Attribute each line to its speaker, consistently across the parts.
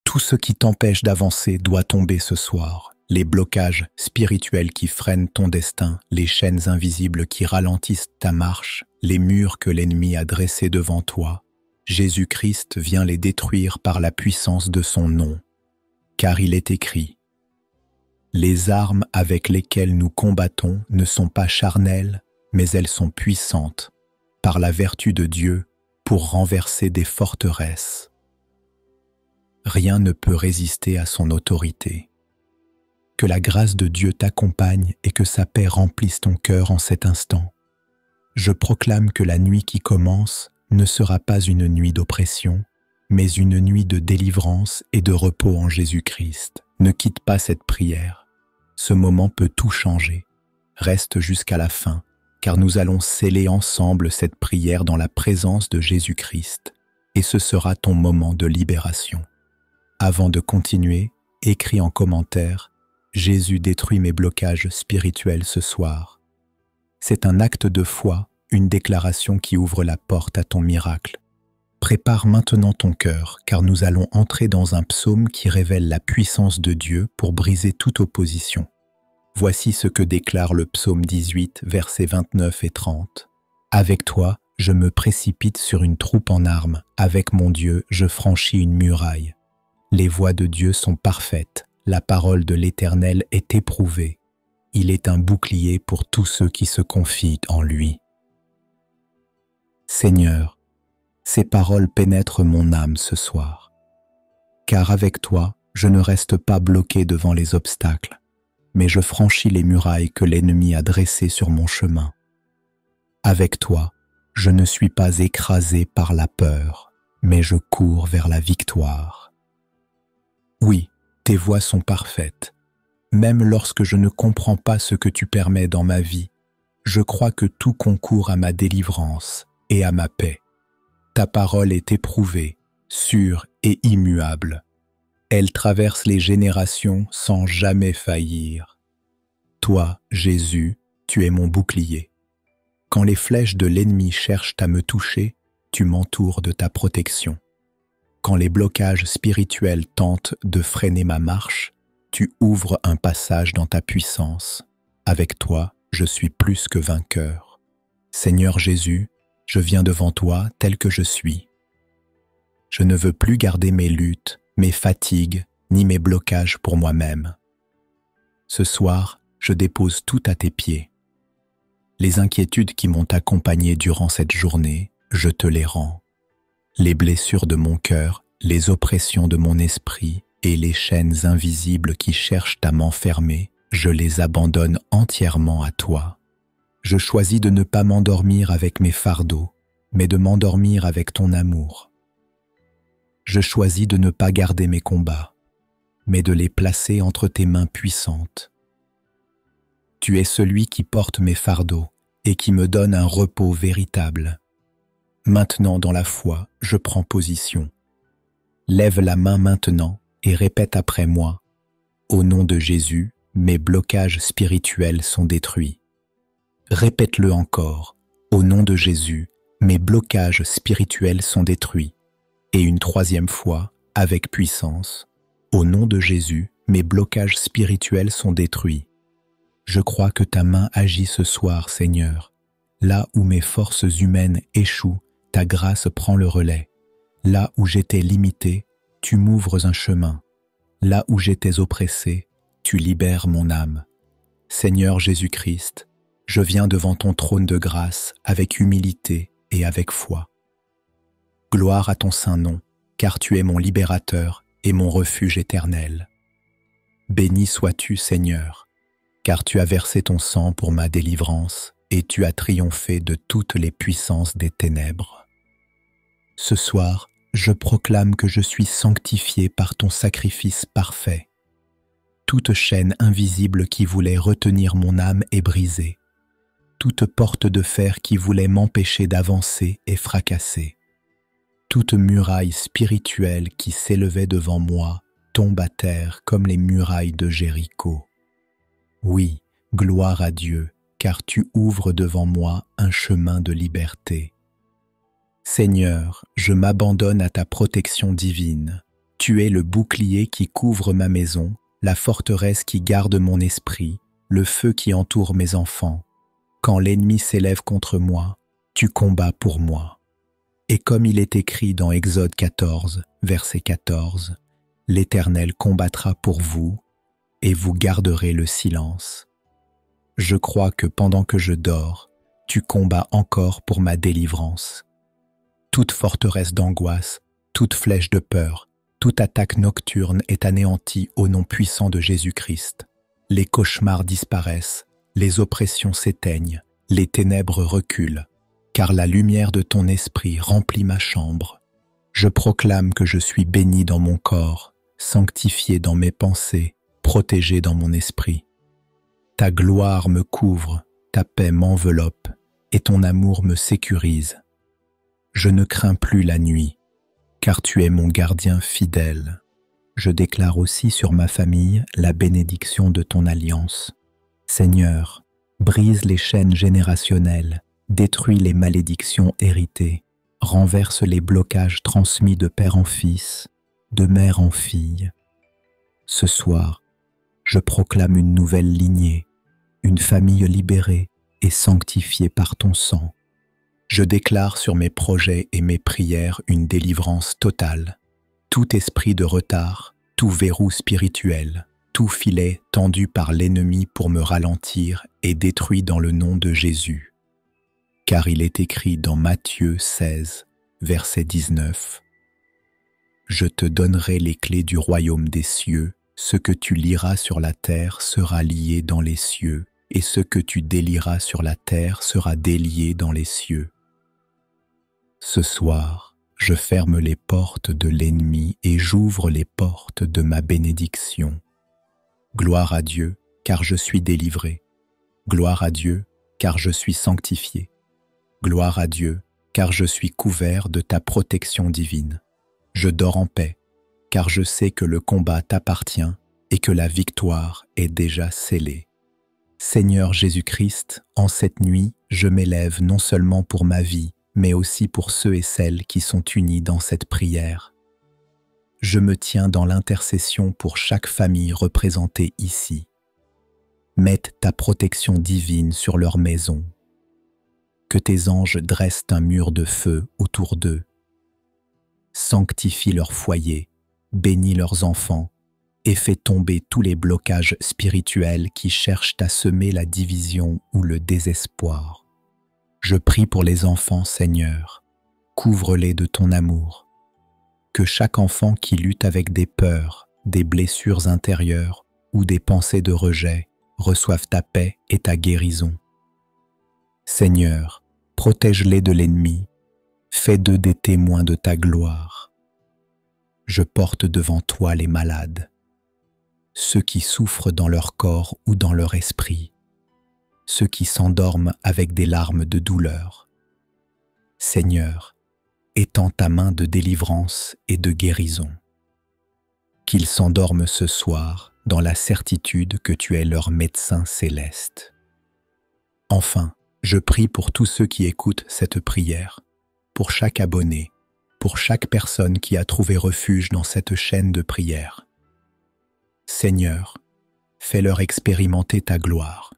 Speaker 1: Tout ce qui t'empêche d'avancer doit tomber ce soir. Les blocages spirituels qui freinent ton destin, les chaînes invisibles qui ralentissent ta marche, les murs que l'ennemi a dressés devant toi, Jésus-Christ vient les détruire par la puissance de son nom. Car il est écrit: les armes avec lesquelles nous combattons ne sont pas charnelles, mais elles sont puissantes, par la vertu de Dieu, pour renverser des forteresses. Rien ne peut résister à son autorité. Que la grâce de Dieu t'accompagne et que sa paix remplisse ton cœur en cet instant. Je proclame que la nuit qui commence ne sera pas une nuit d'oppression, mais une nuit de délivrance et de repos en Jésus-Christ. Ne quitte pas cette prière. Ce moment peut tout changer. Reste jusqu'à la fin, car nous allons sceller ensemble cette prière dans la présence de Jésus-Christ, et ce sera ton moment de libération. Avant de continuer, écris en commentaire: Jésus détruit mes blocages spirituels ce soir. C'est un acte de foi, une déclaration qui ouvre la porte à ton miracle. Prépare maintenant ton cœur, car nous allons entrer dans un psaume qui révèle la puissance de Dieu pour briser toute opposition. Voici ce que déclare le psaume 18, versets 29 et 30. Avec toi, je me précipite sur une troupe en armes. Avec mon Dieu, je franchis une muraille. Les voies de Dieu sont parfaites. La parole de l'Éternel est éprouvée. Il est un bouclier pour tous ceux qui se confient en lui. Seigneur, ces paroles pénètrent mon âme ce soir. Car avec toi, je ne reste pas bloqué devant les obstacles, mais je franchis les murailles que l'ennemi a dressées sur mon chemin. Avec toi, je ne suis pas écrasé par la peur, mais je cours vers la victoire. Oui, tes voies sont parfaites. Même lorsque je ne comprends pas ce que tu permets dans ma vie, je crois que tout concourt à ma délivrance et à ma paix. Ta parole est éprouvée, sûre et immuable. Elle traverse les générations sans jamais faillir. Toi, Jésus, tu es mon bouclier. Quand les flèches de l'ennemi cherchent à me toucher, tu m'entoures de ta protection. Quand les blocages spirituels tentent de freiner ma marche, tu ouvres un passage dans ta puissance. Avec toi, je suis plus que vainqueur. Seigneur Jésus, je viens devant toi tel que je suis. Je ne veux plus garder mes luttes, mes fatigues, ni mes blocages pour moi-même. Ce soir, je dépose tout à tes pieds. Les inquiétudes qui m'ont accompagné durant cette journée, je te les rends. Les blessures de mon cœur, les oppressions de mon esprit et les chaînes invisibles qui cherchent à m'enfermer, je les abandonne entièrement à toi. Je choisis de ne pas m'endormir avec mes fardeaux, mais de m'endormir avec ton amour. Je choisis de ne pas garder mes combats, mais de les placer entre tes mains puissantes. Tu es celui qui porte mes fardeaux et qui me donne un repos véritable. Maintenant, dans la foi, je prends position. Lève la main maintenant et répète après moi: au nom de Jésus, mes blocages spirituels sont détruits. Répète-le encore: au nom de Jésus, mes blocages spirituels sont détruits. Et une troisième fois, avec puissance: au nom de Jésus, mes blocages spirituels sont détruits. Je crois que ta main agit ce soir, Seigneur. Là où mes forces humaines échouent, ta grâce prend le relais. Là où j'étais limité, tu m'ouvres un chemin. Là où j'étais oppressé, tu libères mon âme. Seigneur Jésus-Christ, je viens devant ton trône de grâce avec humilité et avec foi. Gloire à ton saint nom, car tu es mon libérateur et mon refuge éternel. Béni sois-tu, Seigneur, car tu as versé ton sang pour ma délivrance et tu as triomphé de toutes les puissances des ténèbres. Ce soir, je proclame que je suis sanctifié par ton sacrifice parfait. Toute chaîne invisible qui voulait retenir mon âme est brisée. Toute porte de fer qui voulait m'empêcher d'avancer est fracassée. Toute muraille spirituelle qui s'élevait devant moi tombe à terre comme les murailles de Jéricho. Oui, gloire à Dieu, car tu ouvres devant moi un chemin de liberté. Seigneur, je m'abandonne à ta protection divine. Tu es le bouclier qui couvre ma maison, la forteresse qui garde mon esprit, le feu qui entoure mes enfants. Quand l'ennemi s'élève contre moi, tu combats pour moi. Et comme il est écrit dans Exode 14, verset 14, l'Éternel combattra pour vous, et vous garderez le silence. Je crois que pendant que je dors, tu combats encore pour ma délivrance. Toute forteresse d'angoisse, toute flèche de peur, toute attaque nocturne est anéantie au nom puissant de Jésus-Christ. Les cauchemars disparaissent, les oppressions s'éteignent, les ténèbres reculent, car la lumière de ton esprit remplit ma chambre. Je proclame que je suis béni dans mon corps, sanctifié dans mes pensées, protégé dans mon esprit. Ta gloire me couvre, ta paix m'enveloppe, et ton amour me sécurise. Je ne crains plus la nuit, car tu es mon gardien fidèle. Je déclare aussi sur ma famille la bénédiction de ton alliance. Seigneur, brise les chaînes générationnelles, détruis les malédictions héritées, renverse les blocages transmis de père en fils, de mère en fille. Ce soir, je proclame une nouvelle lignée, une famille libérée et sanctifiée par ton sang. Je déclare sur mes projets et mes prières une délivrance totale. Tout esprit de retard, tout verrou spirituel, tout filet tendu par l'ennemi pour me ralentir est détruit dans le nom de Jésus. Car il est écrit dans Matthieu 16, verset 19, « Je te donnerai les clés du royaume des cieux, ce que tu liras sur la terre sera lié dans les cieux, et ce que tu délieras sur la terre sera délié dans les cieux. » Ce soir, je ferme les portes de l'ennemi et j'ouvre les portes de ma bénédiction. Gloire à Dieu, car je suis délivré. Gloire à Dieu, car je suis sanctifié. Gloire à Dieu, car je suis couvert de ta protection divine. Je dors en paix, car je sais que le combat t'appartient et que la victoire est déjà scellée. Seigneur Jésus-Christ, en cette nuit, je m'élève non seulement pour ma vie, mais aussi pour ceux et celles qui sont unis dans cette prière. Je me tiens dans l'intercession pour chaque famille représentée ici. Mette ta protection divine sur leur maison. Que tes anges dressent un mur de feu autour d'eux. Sanctifie leur foyer, bénis leurs enfants et fais tomber tous les blocages spirituels qui cherchent à semer la division ou le désespoir. Je prie pour les enfants, Seigneur. Couvre-les de ton amour. Que chaque enfant qui lutte avec des peurs, des blessures intérieures ou des pensées de rejet reçoive ta paix et ta guérison. Seigneur, protège-les de l'ennemi. Fais d'eux des témoins de ta gloire. Je porte devant toi les malades, ceux qui souffrent dans leur corps ou dans leur esprit, ceux qui s'endorment avec des larmes de douleur. Seigneur, étends ta main de délivrance et de guérison. Qu'ils s'endorment ce soir dans la certitude que tu es leur médecin céleste. Enfin, je prie pour tous ceux qui écoutent cette prière, pour chaque abonné, pour chaque personne qui a trouvé refuge dans cette chaîne de prière. Seigneur, fais-leur expérimenter ta gloire,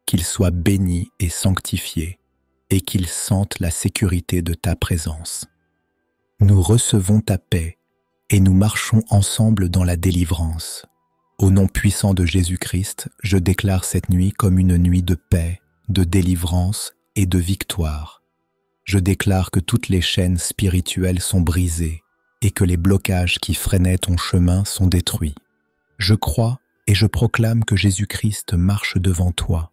Speaker 1: qu'ils soient bénis et sanctifiés, et qu'ils sentent la sécurité de ta présence. Nous recevons ta paix, et nous marchons ensemble dans la délivrance. Au nom puissant de Jésus-Christ, je déclare cette nuit comme une nuit de paix, de délivrance et de victoire. Je déclare que toutes les chaînes spirituelles sont brisées et que les blocages qui freinaient ton chemin sont détruits. Je crois et je proclame que Jésus-Christ marche devant toi.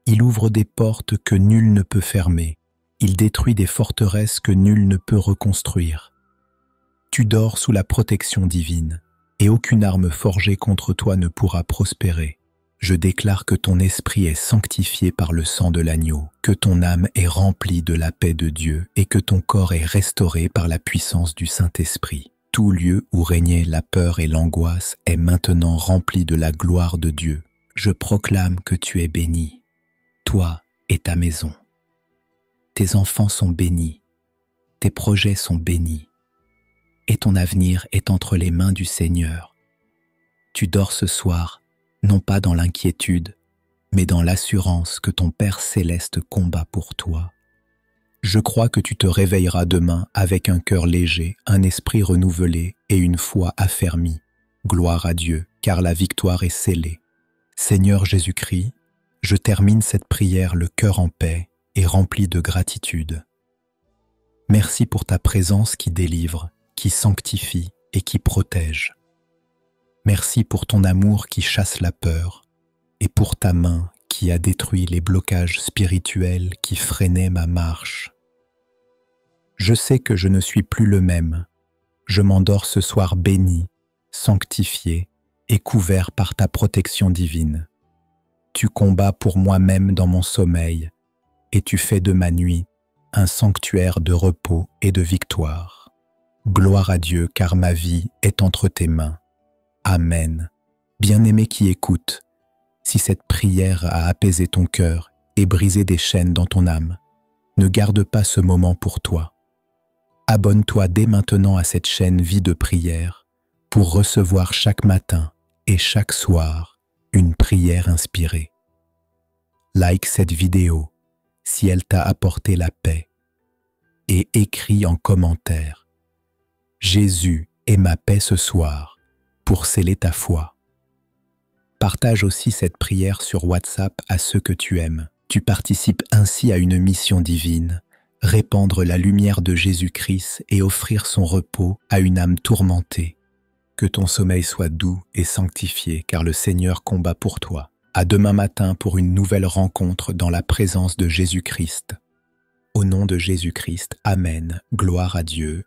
Speaker 1: Il ouvre des portes que nul ne peut fermer. Il détruit des forteresses que nul ne peut reconstruire. Tu dors sous la protection divine, et aucune arme forgée contre toi ne pourra prospérer. Je déclare que ton esprit est sanctifié par le sang de l'agneau, que ton âme est remplie de la paix de Dieu et que ton corps est restauré par la puissance du Saint-Esprit. Tout lieu où régnait la peur et l'angoisse est maintenant rempli de la gloire de Dieu. Je proclame que tu es béni, toi et ta maison. Tes enfants sont bénis, tes projets sont bénis, et ton avenir est entre les mains du Seigneur. Tu dors ce soir, non pas dans l'inquiétude, mais dans l'assurance que ton Père céleste combat pour toi. Je crois que tu te réveilleras demain avec un cœur léger, un esprit renouvelé et une foi affermie. Gloire à Dieu, car la victoire est scellée. Seigneur Jésus-Christ, je termine cette prière le cœur en paix et rempli de gratitude. Merci pour ta présence qui délivre, qui sanctifie et qui protège. Merci pour ton amour qui chasse la peur et pour ta main qui a détruit les blocages spirituels qui freinaient ma marche. Je sais que je ne suis plus le même. Je m'endors ce soir béni, sanctifié et couvert par ta protection divine. Tu combats pour moi-même dans mon sommeil et tu fais de ma nuit un sanctuaire de repos et de victoire. Gloire à Dieu, car ma vie est entre tes mains. Amen. Bien-aimé qui écoute, si cette prière a apaisé ton cœur et brisé des chaînes dans ton âme, ne garde pas ce moment pour toi. Abonne-toi dès maintenant à cette chaîne Vie de prière pour recevoir chaque matin et chaque soir une prière inspirée. Like cette vidéo si elle t'a apporté la paix et écris en commentaire « Jésus est ma paix ce soir » pour sceller ta foi. Partage aussi cette prière sur WhatsApp à ceux que tu aimes. Tu participes ainsi à une mission divine, répandre la lumière de Jésus-Christ et offrir son repos à une âme tourmentée. Que ton sommeil soit doux et sanctifié, car le Seigneur combat pour toi. À demain matin pour une nouvelle rencontre dans la présence de Jésus-Christ. Au nom de Jésus-Christ, Amen, gloire à Dieu